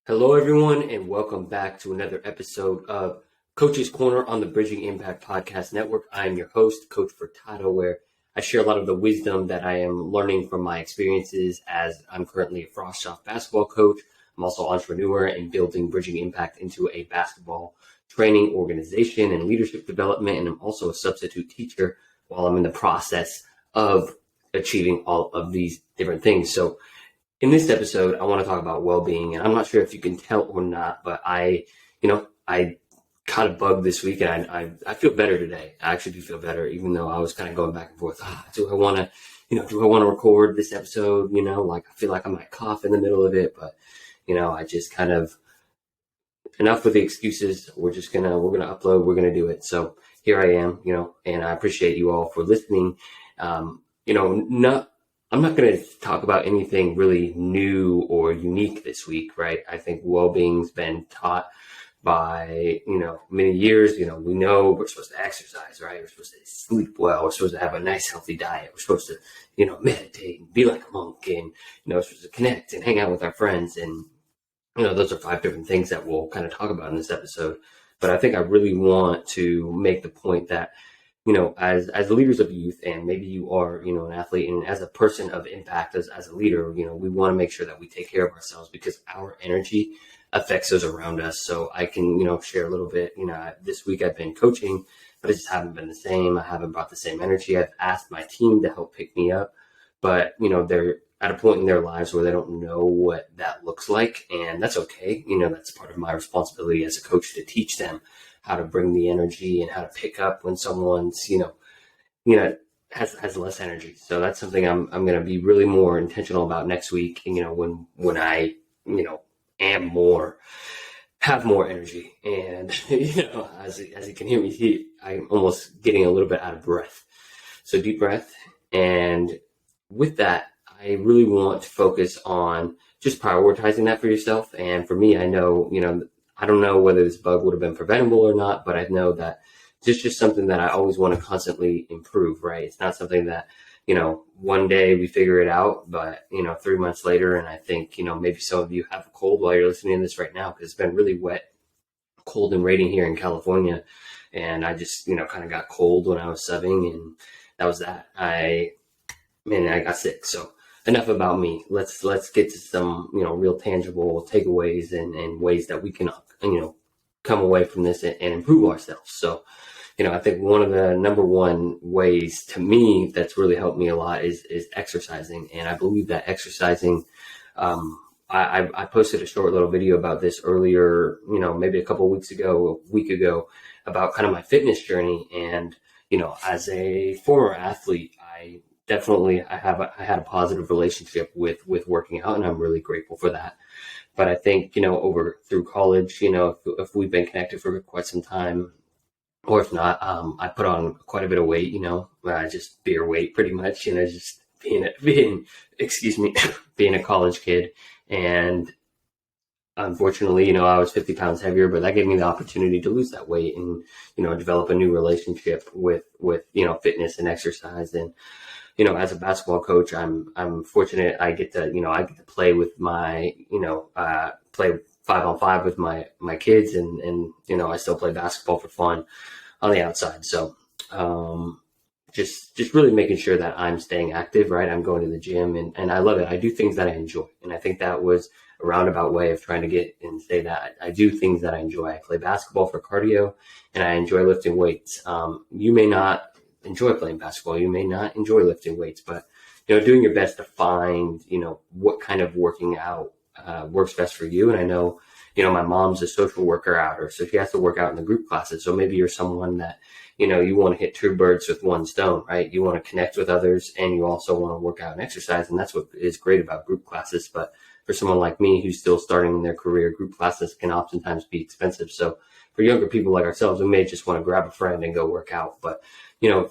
Hello, everyone, and welcome back to another episode of Coach's Corner on the Bridging Impact Podcast Network. I am your host, Coach Furtado, where I share a lot of the wisdom that I am learning from my experiences as I'm currently a Frostsoft basketball coach. I'm also an entrepreneur and building Bridging Impact into a basketball training organization and leadership development. And I'm also a substitute teacher while I'm in the process of achieving all of these different things. So in this episode, I want to talk about well-being, and I'm not sure if you can tell or not, but I caught a bug this week, and I feel better today. I actually do feel better, even though I was kind of going back and forth. Do I want to record this episode? I feel like I might cough in the middle of it, but I just kind of enough with the excuses. We're gonna upload. We're gonna do it. So here I am, and I appreciate you all for listening. I'm not going to talk about anything really new or unique this week, right? I think well-being's been taught by, many years. We know we're supposed to exercise, right? We're supposed to sleep well. We're supposed to have a nice, healthy diet. We're supposed to, meditate and be like a monk, and, we're supposed to connect and hang out with our friends. And, those are 5 different things that we'll kind of talk about in this episode. But I think I really want to make the point that, as leaders of youth, and maybe you are, an athlete, and as a person of impact, as a leader, we want to make sure that we take care of ourselves, because our energy affects those around us. So I can, share a little bit, this week I've been coaching, but I just haven't been the same. I haven't brought the same energy. I've asked my team to help pick me up, but, they're at a point in their lives where they don't know what that looks like. And that's okay. That's part of my responsibility as a coach, to teach them how to bring the energy and how to pick up when someone's, has less energy. So that's something I'm going to be really more intentional about next week. When I, have more energy, and, as you can hear me, I'm almost getting a little bit out of breath. So deep breath. And with that, I really want to focus on just prioritizing that for yourself. And for me, I know, I don't know whether this bug would have been preventable or not, but I know that it's just something that I always want to constantly improve, right? It's not something that, one day we figure it out, but, 3 months later, and I think, maybe some of you have a cold while you're listening to this right now, because it's been really wet, cold and raining here in California. And I just, kind of got cold when I was subbing, and that was that. I got sick. So enough about me. Let's get to some, real tangible takeaways and ways that we can, come away from this and improve ourselves. So, I think one of the number one ways to me that's really helped me a lot is exercising. And I believe that exercising, I posted a short little video about this earlier, maybe a week ago, about kind of my fitness journey. And, as a former athlete, I had a positive relationship with working out, and I'm really grateful for that. But I think, through college, if we've been connected for quite some time, or if not, I put on quite a bit of weight, just beer weight pretty much, just being a college kid. And unfortunately, I was 50 pounds heavier, but that gave me the opportunity to lose that weight and, develop a new relationship with, fitness and exercise. And, as a basketball coach, I'm fortunate. I get to play with my, play 5-on-5 with my kids, and I still play basketball for fun on the outside. So, just really making sure that I'm staying active, right? I'm going to the gym, and I love it. I do things that I enjoy. And I think that was a roundabout way of trying to get and say that I do things that I enjoy. I play basketball for cardio, and I enjoy lifting weights. You may not enjoy playing basketball. You may not enjoy lifting weights, but, doing your best to find, what kind of working out works best for you. And I know, my mom's a social worker outer, so she has to work out in the group classes. So maybe you're someone that, you want to hit 2 birds with 1 stone, right? You want to connect with others, and you also want to work out and exercise. And that's what is great about group classes. But for someone like me who's still starting in their career, group classes can oftentimes be expensive. So for younger people like ourselves, we may just want to grab a friend and go work out. But,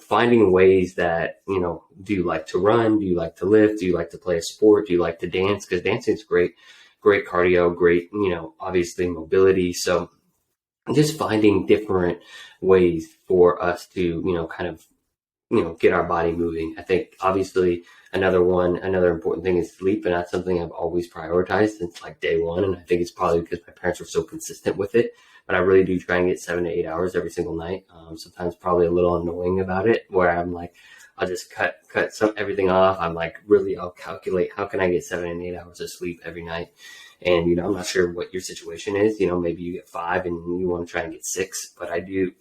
finding ways that, do you like to run? Do you like to lift? Do you like to play a sport? Do you like to dance? Because dancing is great cardio, great, obviously mobility. So just finding different ways for us to, kind of get our body moving. I think obviously another important thing is sleep, and that's something I've always prioritized since like day one. And I think it's probably because my parents were so consistent with it, but I really do try and get 7 to 8 hours every single night. Sometimes probably a little annoying about it, where I'm like, I'll just cut everything off. I'm like, really, I'll calculate how can I get 7 and 8 hours of sleep every night. And, I'm not sure what your situation is. Maybe you get 5 and you want to try and get 6, but I do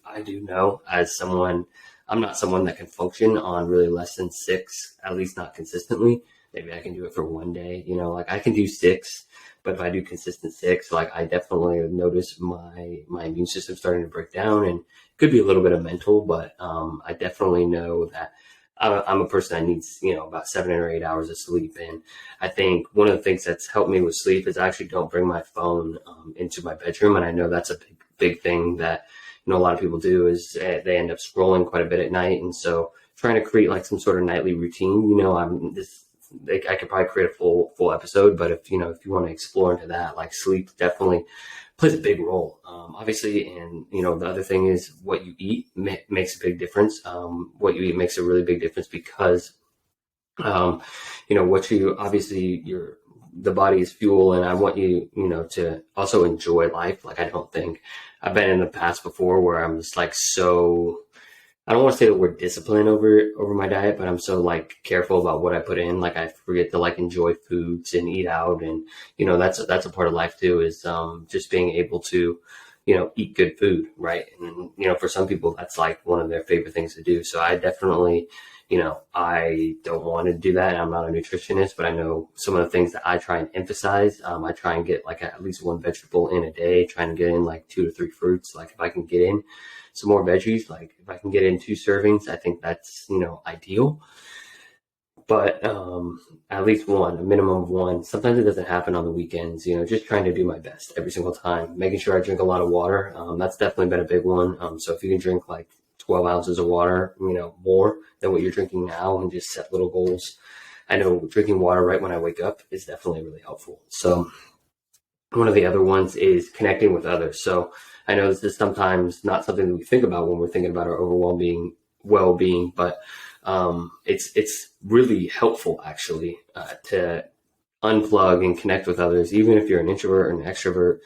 know as someone, I'm not someone that can function on really less than 6, at least not consistently. Maybe I can do it for one day, like I can do 6, but if I do consistent 6, like I definitely notice my immune system starting to break down, and it could be a little bit of mental, but I definitely know that I'm a person that needs, about 7 or 8 hours of sleep. And I think one of the things that's helped me with sleep is I actually don't bring my phone into my bedroom. And I know that's a big thing that, a lot of people do is they end up scrolling quite a bit at night. And so trying to create like some sort of nightly routine, I could probably create a full episode, but if you want to explore into that, like sleep definitely plays a big role, obviously. And, the other thing is what you eat makes a big difference. What you eat makes a really big difference because, the body is fuel, and I want you, to also enjoy life. Like, I don't think I've been in the past before where I'm just like, I don't want to say the word discipline over my diet, but I'm so like careful about what I put in. Like I forget to like enjoy foods and eat out. And, that's a part of life too, is, just being able to, eat good food. Right. And, for some people, that's like one of their favorite things to do. So I definitely, I don't want to do that. I'm not a nutritionist, but I know some of the things that I try and emphasize. I try and get like at least one vegetable in a day, trying to get in like 2 to 3 fruits. Like if I can get in some more veggies, like if I can get in 2 servings, I think that's, ideal. But at least one, a minimum of one. Sometimes it doesn't happen on the weekends, just trying to do my best every single time, making sure I drink a lot of water. That's definitely been a big one. So if you can drink like 12 ounces of water, more than what you're drinking now, and just set little goals. I know drinking water right when I wake up is definitely really helpful. So one of the other ones is connecting with others. So I know this is sometimes not something that we think about when we're thinking about our overall well-being, but it's really helpful actually to unplug and connect with others, even if you're an introvert or an extrovert,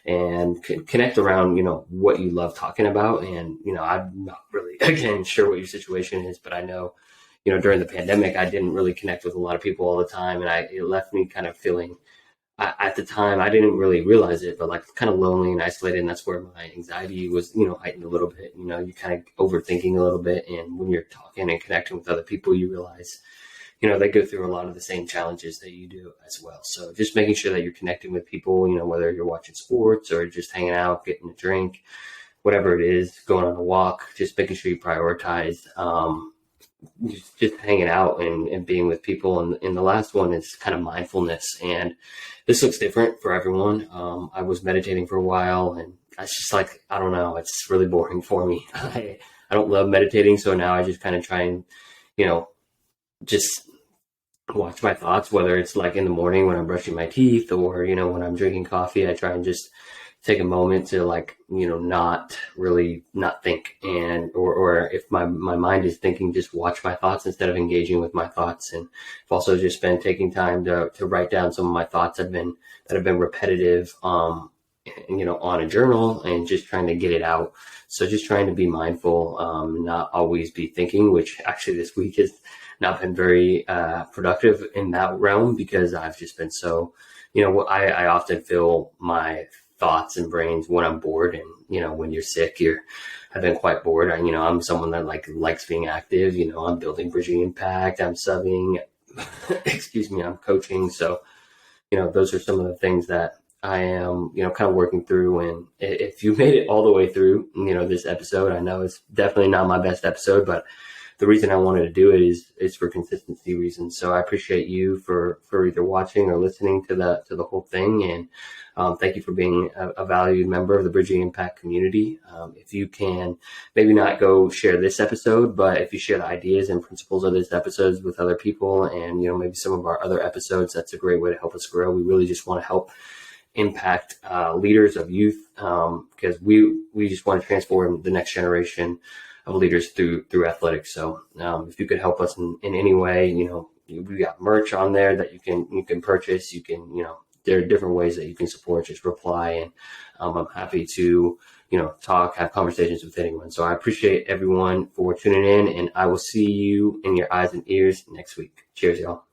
and connect around, what you love talking about. And, I'm not really, again, sure what your situation is, but I know, during the pandemic, I didn't really connect with a lot of people all the time. And it left me kind of feeling, at the time, I didn't really realize it, but like kind of lonely and isolated. And that's where my anxiety was, heightened a little bit. You kind of overthinking a little bit. And when you're talking and connecting with other people, you realize, they go through a lot of the same challenges that you do as well. So just making sure that you're connecting with people, whether you're watching sports or just hanging out, getting a drink, whatever it is, going on a walk, just making sure you prioritize, just hanging out and being with people. And the last one is kind of mindfulness. And this looks different for everyone. I was meditating for a while, and it's just like, I don't know, it's really boring for me. I don't love meditating. So now I just kind of try and, just watch my thoughts, whether it's like in the morning when I'm brushing my teeth or, when I'm drinking coffee. I try and just take a moment to like, not think, and or if my mind is thinking, just watch my thoughts instead of engaging with my thoughts. And I've also just been taking time to write down some of my thoughts that have been repetitive, on a journal, and just trying to get it out. So just trying to be mindful, not always be thinking, which actually this week has not been very productive in that realm, because I've just been so, I often feel my thoughts and brains when I'm bored. And, when you're sick, I've been quite bored. I'm someone that likes being active. I'm building Bridging Impact, I'm subbing, excuse me, I'm coaching. So, those are some of the things that I am, kind of working through. And if you made it all the way through, this episode, I know it's definitely not my best episode, but the reason I wanted to do it is for consistency reasons. So I appreciate you for either watching or listening to the whole thing. And thank you for being a valued member of the Bridging Impact community. If you can maybe not go share this episode, but if you share the ideas and principles of this episodes with other people, and, maybe some of our other episodes, that's a great way to help us grow. We really just want to help impact leaders of youth, because we just want to transform the next generation leaders through athletics. So if you could help us in any way, we got merch on there that you can purchase. You can, there are different ways that you can support. Just reply, and I'm happy to talk, have conversations with anyone. So I appreciate everyone for tuning in, and I will see you in your eyes and ears next week. Cheers, y'all.